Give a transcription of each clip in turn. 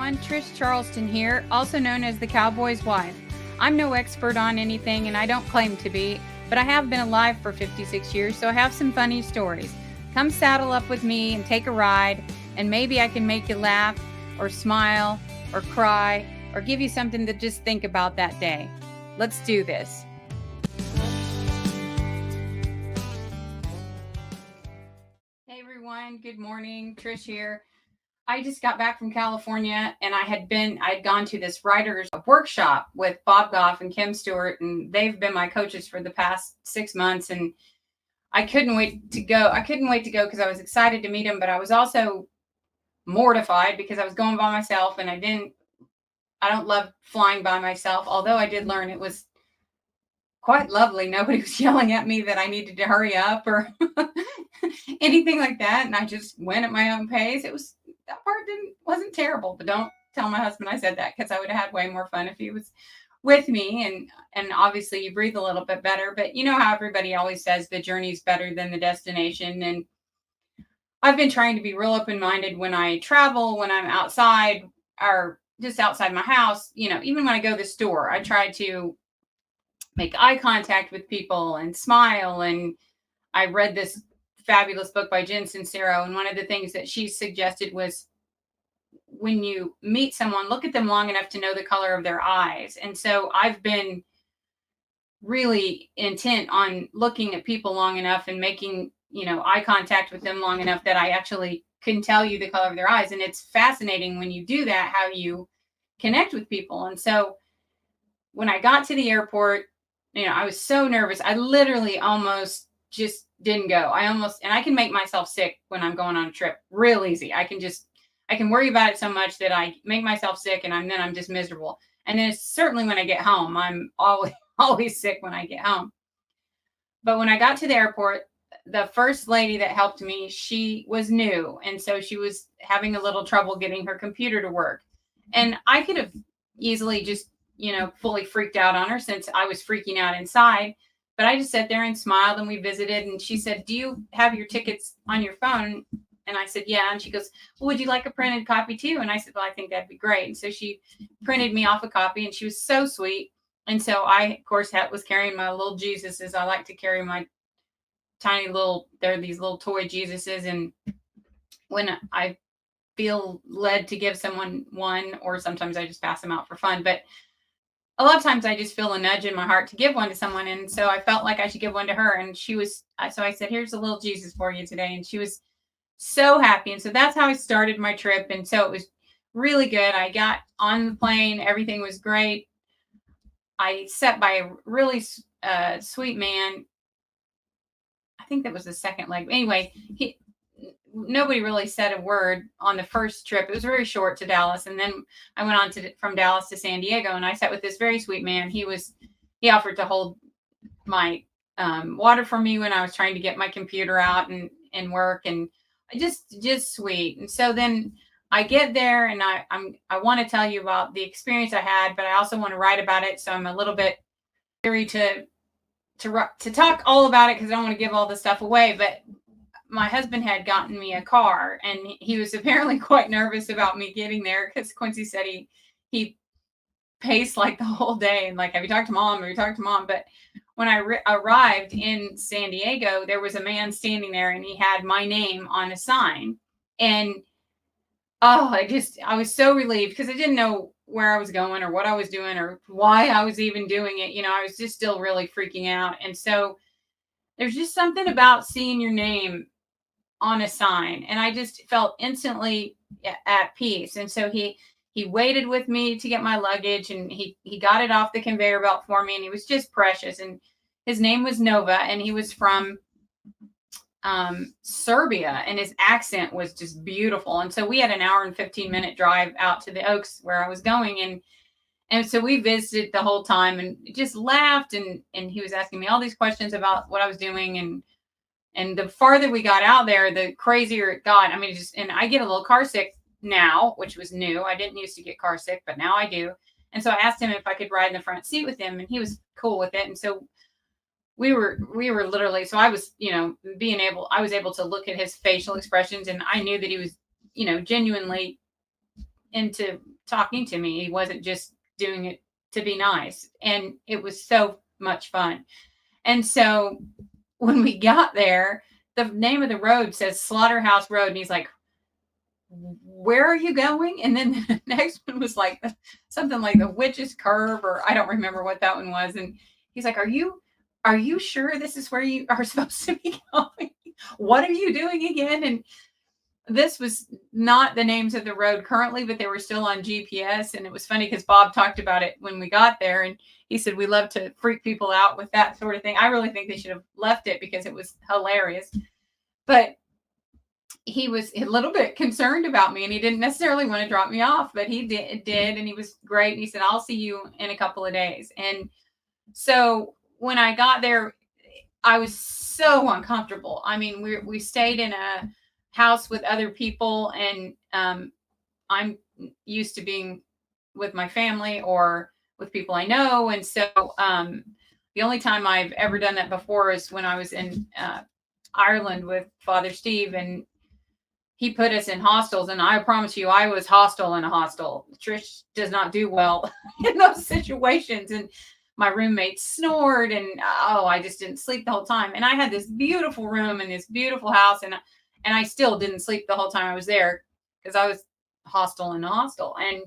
everyone, Trish Charleston here, also known as the Cowboy's wife. I'm no expert on anything and I don't claim to be, but I have been alive for 56 years, so I have some funny stories. Come saddle up with me and take a ride, and maybe I can make you laugh or smile or cry or give you something to just think about that day. Let's do this. Hey everyone, good morning. Trish here. I just got back from California and I'd gone to this writer's workshop with Bob Goff and Kim Stewart, and they've been my coaches for the past 6 months. And I couldn't wait to go. Because I was excited to meet them, but I was also mortified because I was going by myself and I don't love flying by myself. Although I did learn it was quite lovely. Nobody was yelling at me that I needed to hurry up or anything like that. And I just went at my own pace. That part wasn't terrible, but don't tell my husband I said that, because I would have had way more fun if he was with me. And obviously you breathe a little bit better, but you know how everybody always says the journey's better than the destination. And I've been trying to be real open-minded when I travel, when I'm outside or just outside my house. Even when I go to the store, I try to make eye contact with people and smile. And I read this fabulous book by Jen Sincero, and one of the things that she suggested was, when you meet someone, look at them long enough to know the color of their eyes. And so I've been really intent on looking at people long enough and making, eye contact with them long enough that I actually can tell you the color of their eyes. And it's fascinating when you do that, how you connect with people. And so when I got to the airport, I was so nervous. I literally almost just didn't go. And I can make myself sick when I'm going on a trip real easy. I can worry about it so much that I make myself sick, and I'm just miserable. And then certainly when I get home, I'm always sick when I get home. But when I got to the airport, the first lady that helped me, she was new. And so she was having a little trouble getting her computer to work. And I could have easily just, fully freaked out on her, since I was freaking out inside. But I just sat there and smiled, and we visited. And she said, "Do you have your tickets on your phone?" And I said, "Yeah." And she goes, "Well, would you like a printed copy too?" And I said, "Well, I think that'd be great." And so she printed me off a copy, and she was so sweet. And so I, of course, was carrying my little Jesuses. I like to carry my they're these little toy Jesuses. And when I feel led to give someone one, or sometimes I just pass them out for fun, but a lot of times I just feel a nudge in my heart to give one to someone. And so I felt like I should give one to her. And so I said, "Here's a little Jesus for you today." And she was so happy. And so that's how I started my trip. And so it was really good. I got on the plane. Everything was great. I sat by a really sweet man. I think that was the second leg. Anyway, nobody really said a word on the first trip. It was very short to Dallas. And then I went on from Dallas to San Diego, and I sat with this very sweet man. He offered to hold my water for me when I was trying to get my computer out and work, and just sweet. And so then I get there, and I want to tell you about the experience I had, but I also want to write about it. So I'm a little bit leery to talk all about it, because I don't want to give all the stuff away. But my husband had gotten me a car, and he was apparently quite nervous about me getting there, because Quincy said he paced like the whole day, and like, "Have you talked to mom? Have you talked to mom?" But when I arrived in San Diego, there was a man standing there, and he had my name on a sign. And I was so relieved, because I didn't know where I was going or what I was doing or why I was even doing it. I was just still really freaking out. And so there's just something about seeing your name on a sign, and I just felt instantly at peace. And so he waited with me to get my luggage, and he got it off the conveyor belt for me, and he was just precious. And his name was Nova, and he was from Serbia, and his accent was just beautiful. And so we had an hour and 15-minute drive out to the Oaks where I was going, and so we visited the whole time and just laughed, and he was asking me all these questions about what I was doing. And the farther we got out there, the crazier it got. I mean, and I get a little car sick now, which was new. I didn't used to get car sick, but now I do. And so I asked him if I could ride in the front seat with him, and he was cool with it. And so we were literally, so I was, I was able to look at his facial expressions, and I knew that he was, genuinely into talking to me. He wasn't just doing it to be nice. And it was so much fun. And so when we got there, the name of the road says Slaughterhouse Road. And he's like, where are you going? And then the next one was like something like the Witch's Curve, or I don't remember what that one was. And he's like, are you sure this is where you are supposed to be going? What are you doing again? And this was not the names of the road currently, but they were still on GPS. And it was funny because Bob talked about it when we got there. And he said, we love to freak people out with that sort of thing. I really think they should have left it because it was hilarious. But he was a little bit concerned about me, and he didn't necessarily want to drop me off, but he did. And he was great. And he said, I'll see you in a couple of days. And so when I got there, I was so uncomfortable. I mean, we stayed in a house with other people, and I'm used to being with my family or with people I know. And so the only time I've ever done that before is when I was in Ireland with Father Steve, and he put us in hostels. And I promise you, I was hostile in a hostel. Trish does not do well in those situations. And my roommate snored, and I just didn't sleep the whole time. And I had this beautiful room in this beautiful house, and I still didn't sleep the whole time I was there because I was hostile in a hostel. And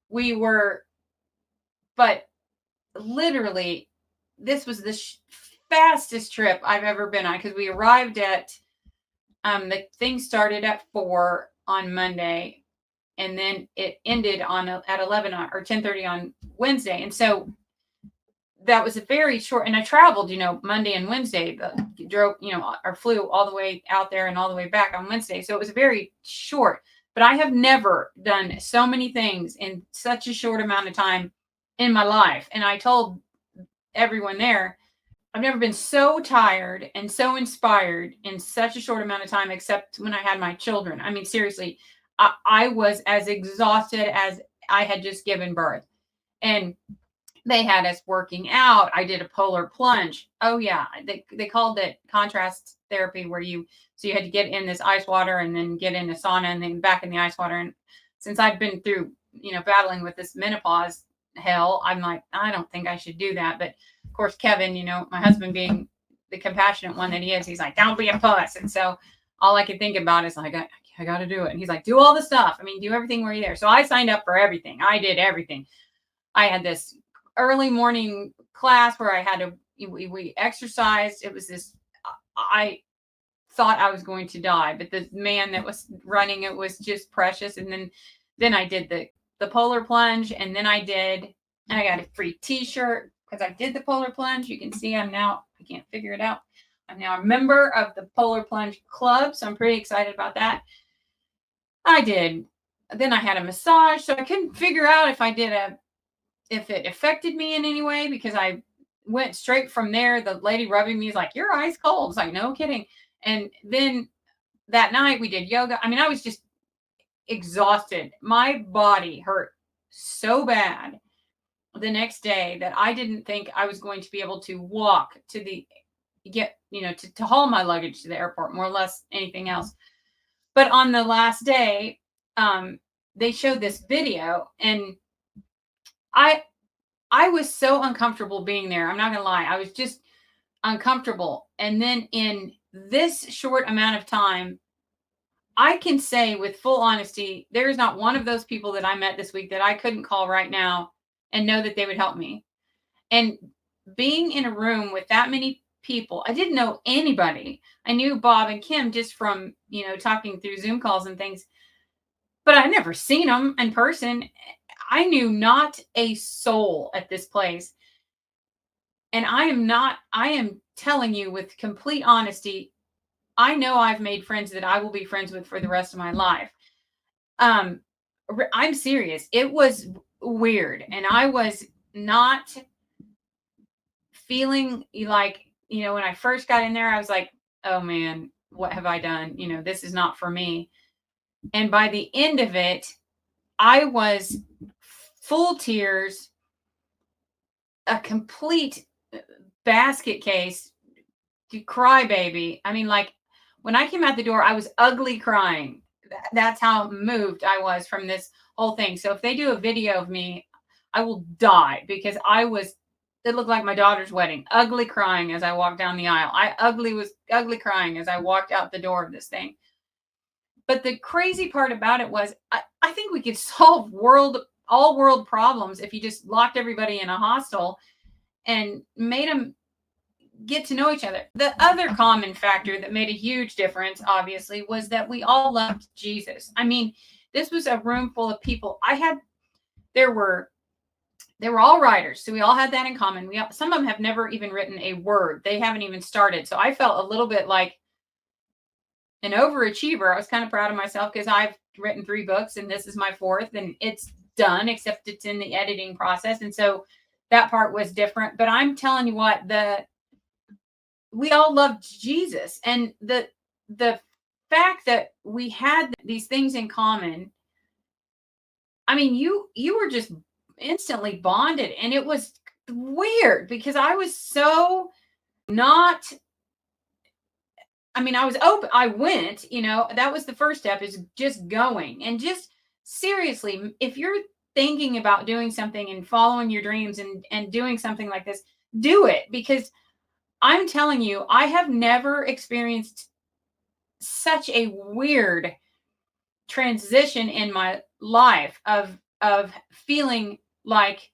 we were, but literally, this was the fastest trip I've ever been on, because we arrived at the thing started at 4 on Monday, and then it ended at 11 or 10:30 on Wednesday. And so that was a very short, and I traveled, Monday and Wednesday, drove, or flew all the way out there and all the way back on Wednesday. So it was very short, but I have never done so many things in such a short amount of time in my life. And I told everyone there, I've never been so tired and so inspired in such a short amount of time, except when I had my children. I mean, seriously, I was as exhausted as I had just given birth. And they had us working out. I did a polar plunge. Oh yeah. They called it contrast therapy, where you had to get in this ice water and then get in a sauna and then back in the ice water. And since I've been through, battling with this menopause hell, I'm like, I don't think I should do that. But of course, Kevin, my husband, being the compassionate one that he is, he's like, don't be a puss. And so all I could think about is like, I got to do it. And he's like, do all the stuff. I mean, do everything where you're there. So I signed up for everything. I did everything. I had this early morning class where I had to, we exercised. It was this, I thought I was going to die, but the man that was running it was just precious. And then I did the polar plunge, and then I got a free t-shirt because I did the polar plunge. You can see I can't figure it out. I'm now a member of the Polar Plunge Club, so I'm pretty excited about that. Then I had a massage, so I couldn't figure out if it affected me in any way, because I went straight from there. The lady rubbing me is like, you're ice cold. It's like, no kidding. And then that night we did yoga. I mean, I was just exhausted. My body hurt so bad the next day that I didn't think I was going to be able to walk to haul my luggage to the airport, more or less anything else. But on the last day, they showed this video, and I was so uncomfortable being there. I'm not going to lie. I was just uncomfortable. And then in this short amount of time, I can say with full honesty, there is not one of those people that I met this week that I couldn't call right now and know that they would help me. And being in a room with that many people, I didn't know anybody. I knew Bob and Kim just from, talking through Zoom calls and things, but I've never seen them in person. I knew not a soul at this place. And I am telling you with complete honesty, I know I've made friends that I will be friends with for the rest of my life. I'm serious. It was weird. And I was not feeling like, when I first got in there, I was like, oh man, what have I done? This is not for me. And by the end of it, I was full tears, a complete basket case, crybaby. I mean, like, when I came out the door, I was ugly crying. That's how moved I was from this whole thing. So if they do a video of me, I will die because it looked like my daughter's wedding, ugly crying as I walked down the aisle. Was ugly crying as I walked out the door of this thing. But the crazy part about it was I think we could solve all world problems if you just locked everybody in a hostel and made them get to know each other. The other common factor that made a huge difference, obviously, was that we all loved Jesus. I mean, this was a room full of people. They were all writers, so we all had that in common. Some of them have never even written a word. They haven't even started. So I felt a little bit like an overachiever. I was kind of proud of myself because I've written 3 books and this is my 4th and it's done, except it's in the editing process. And so that part was different. But I'm telling you what, we all loved Jesus. And the fact that we had these things in common, I mean, you were just instantly bonded. And it was weird because I was so not, I mean, I was open. I went, that was the first step, is just going. And just seriously, if you're thinking about doing something and following your dreams and doing something like this, do it. Because I'm telling you, I have never experienced such a weird transition in my life of feeling like,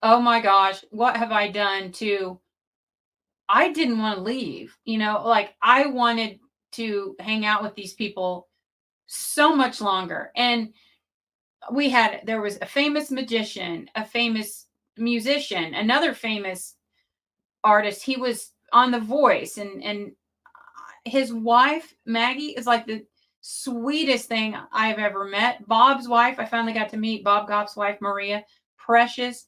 oh my gosh, what have I done I didn't want to leave, like I wanted to hang out with these people so much longer. And there was a famous magician, a famous musician, another famous artist. He was on The Voice, and his wife, Maggie, is like the sweetest thing I've ever met. Bob's wife, I finally got to meet Bob Goff's wife, Maria, precious.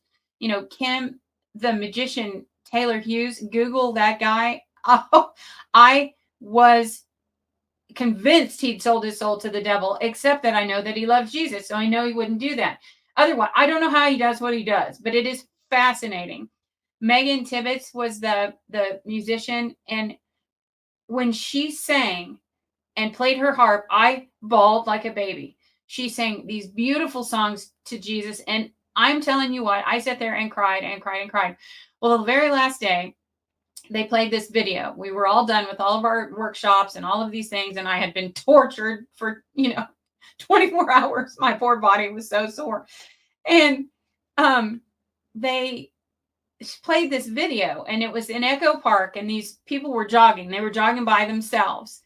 Kim, the magician, Taylor Hughes, Google that guy. Oh, I was convinced he'd sold his soul to the devil, except that I know that he loves Jesus. So I know he wouldn't do that. Otherwise, I don't know how he does what he does, but it is fascinating. Megan Tibbetts was the musician. And when she sang and played her harp, I bawled like a baby. She sang these beautiful songs to Jesus. And I'm telling you what, I sat there and cried and cried and cried. Well, the very last day, they played this video. We were all done with all of our workshops and all of these things. And I had been tortured for, 24 hours. My poor body was so sore. And they played this video, and it was in Echo Park, and these people were jogging. They were jogging by themselves.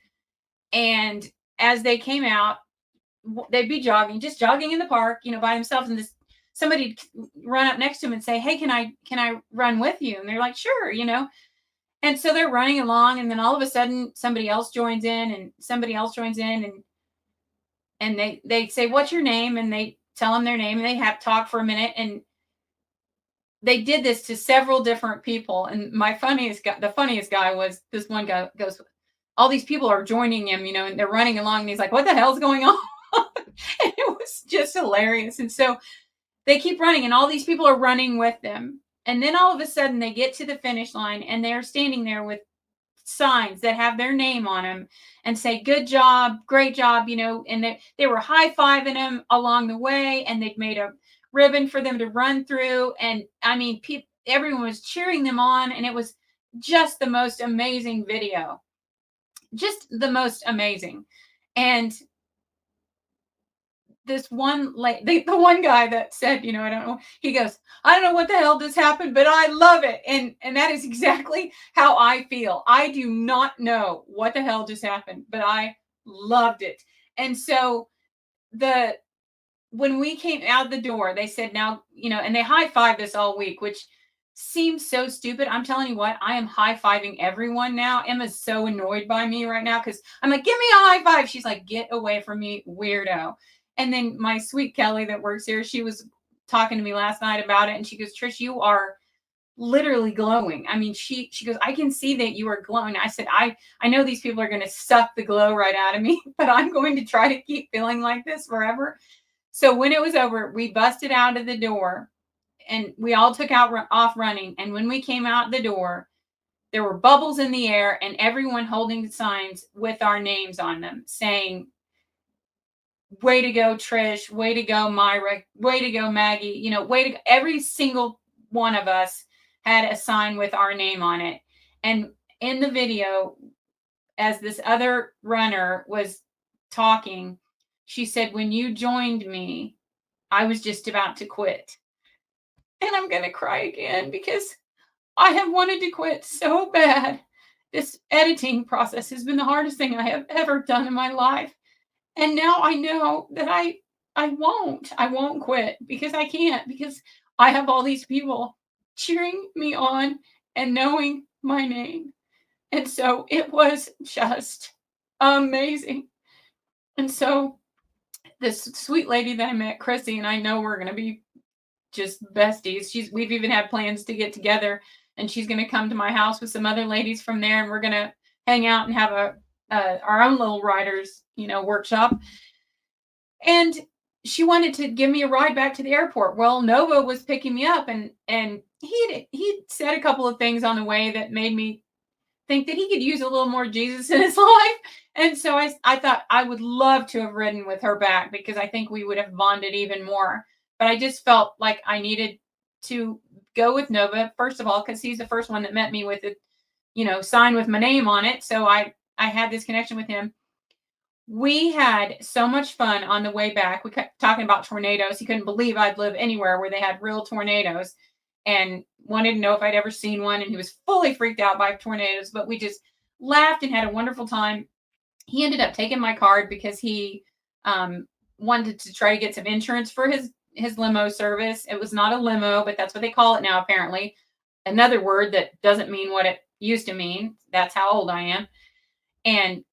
And as they came out, they'd be just jogging in the park, by themselves. And somebody'd run up next to them and say, hey, can I run with you? And they're like, sure, And so they're running along, and then all of a sudden somebody else joins in, and somebody else joins in, and they say, what's your name? And they tell them their name, and they have talk for a minute. And they did this to several different people. And the funniest guy was this one guy goes, all these people are joining him, and they're running along, and he's like, what the hell's going on? And it was just hilarious. And so they keep running, and all these people are running with them. And then all of a sudden they get to the finish line, and they're standing there with signs that have their name on them and say, good job, great job, and they were high-fiving them along the way, and they'd made a ribbon for them to run through. And I mean, everyone was cheering them on, and it was just the most amazing video. Just the most amazing. And this one, the one guy that said, I don't know, he goes, I don't know what the hell just happened, but I love it. And that is exactly how I feel. I do not know what the hell just happened, but I loved it. And so when we came out the door, they said, now, and they high-fived us all week, which seems so stupid. I'm telling you what, I am high-fiving everyone now. Emma's so annoyed by me right now because I'm like, give me a high five. She's like, get away from me, weirdo. And then my sweet Kelly that works here, she was talking to me last night about it. And she goes, Trish, you are literally glowing. I mean, she goes, I can see that you are glowing. I said, I know these people are going to suck the glow right out of me, but I'm going to try to keep feeling like this forever. So when it was over, we busted out of the door, and we all took off running. And when we came out the door, there were bubbles in the air, and everyone holding signs with our names on them saying, way to go, Trish, way to go, Myra, way to go, Maggie, you know, way to go. Every single one of us had a sign with our name on it. And in the video, as this other runner was talking, she said, when you joined me, I was just about to quit. And I'm going to cry again because I have wanted to quit so bad. This editing process has been the hardest thing I have ever done in my life. And now I know that I won't quit because I can't, because I have all these people cheering me on and knowing my name. And so it was just amazing. And so this sweet lady that I met, Chrissy, and I know we're going to be just besties. We've even had plans to get together, and she's going to come to my house with some other ladies from there, and we're going to hang out and have our own little writers, workshop. And she wanted to give me a ride back to the airport. Well, Nova was picking me up, and he said a couple of things on the way that made me think that he could use a little more Jesus in his life. And so I thought I would love to have ridden with her back because I think we would have bonded even more. But I just felt like I needed to go with Nova, first of all, because he's the first one that met me with it, sign with my name on it. So I had this connection with him. We had so much fun on the way back. We kept talking about tornadoes. He couldn't believe I'd live anywhere where they had real tornadoes and wanted to know if I'd ever seen one. And he was fully freaked out by tornadoes, but we just laughed and had a wonderful time. He ended up taking my card because he wanted to try to get some insurance for his limo service. It was not a limo, but that's what they call it now, apparently. Another word that doesn't mean what it used to mean. That's how old I am. And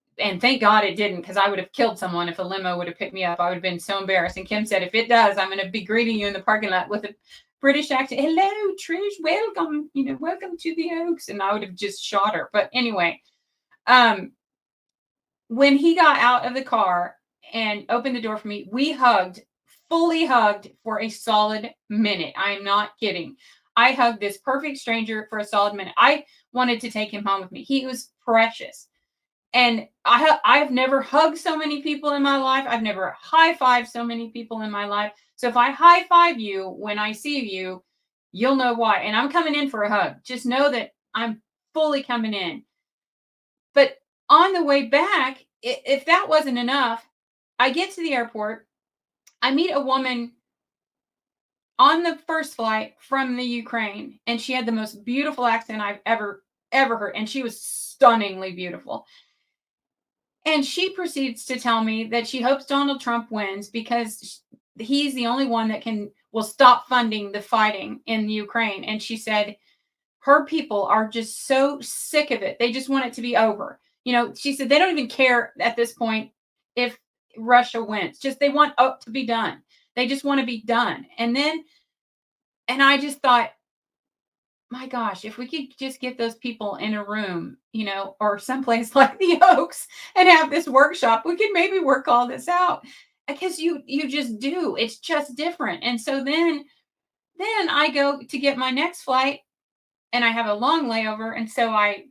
thank God it didn't, because I would have killed someone if a limo would have picked me up. I would have been so embarrassed. And Kim said, if it does, I'm going to be greeting you in the parking lot with a British accent. Hello, Trish. Welcome. Welcome to the Oaks. And I would have just shot her. But anyway, when he got out of the car and opened the door for me, we fully hugged for a solid minute. I am not kidding. I hugged this perfect stranger for a solid minute. I wanted to take him home with me. He was precious. And I've never hugged so many people in my life. I've never high-fived so many people in my life. So if I high-five you when I see you, you'll know why. And I'm coming in for a hug. Just know that I'm fully coming in. But on the way back, if that wasn't enough, I get to the airport. I meet a woman on the first flight from the Ukraine, and she had the most beautiful accent I've ever heard. And she was stunningly beautiful. And she proceeds to tell me that she hopes Donald Trump wins because he's the only one that will stop funding the fighting in Ukraine. And she said her people are just so sick of it. They just want it to be over. She said they don't even care at this point if Russia wins. Just they want it to be done. They just want to be done. And I just thought, my gosh, if we could just get those people in a room, or someplace like the Oaks and have this workshop, we could maybe work all this out, because you just do. It's just different. And so then I go to get my next flight and I have a long layover. And so I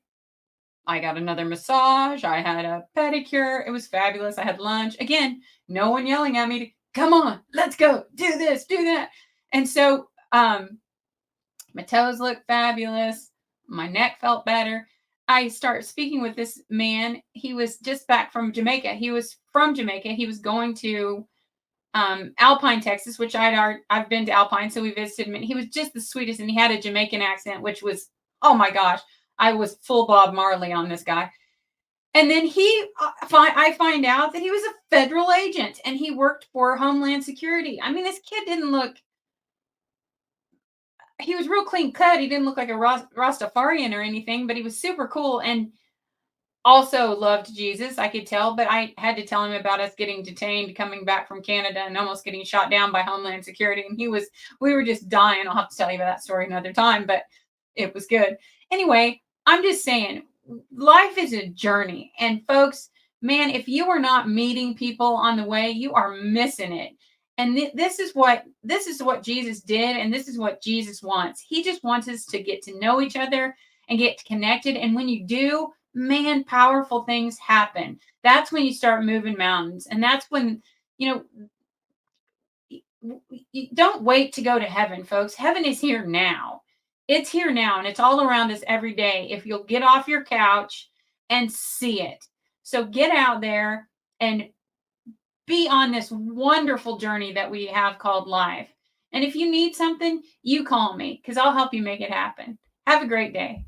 got another massage. I had a pedicure. It was fabulous. I had lunch. Again, no one yelling at me to come on, let's go, do this, do that. And so, my toes looked fabulous. My neck felt better. I start speaking with this man. He was just back from Jamaica. He was from Jamaica. He was going to Alpine, Texas, which I've been to Alpine, so we visited him. He was just the sweetest, and he had a Jamaican accent, which was, oh my gosh, I was full Bob Marley on this guy. And then I find out that he was a federal agent, and he worked for Homeland Security. I mean, this kid didn't look. He was real clean cut. He didn't look like a Rastafarian or anything, but he was super cool and also loved Jesus, I could tell. But I had to tell him about us getting detained, coming back from Canada, and almost getting shot down by Homeland Security. And we were just dying. I'll have to tell you about that story another time, but it was good. Anyway, I'm just saying, life is a journey. And folks, man, if you are not meeting people on the way, you are missing it. And this is what Jesus did, and this is what Jesus wants. He just wants us to get to know each other and get connected. And when you do, man, powerful things happen. That's when you start moving mountains. And that's when, You don't wait to go to heaven, folks. Heaven is here now. It's here now, and it's all around us every day if you'll get off your couch and see it. So get out there and be on this wonderful journey that we have called life. And if you need something, you call me because I'll help you make it happen. Have a great day.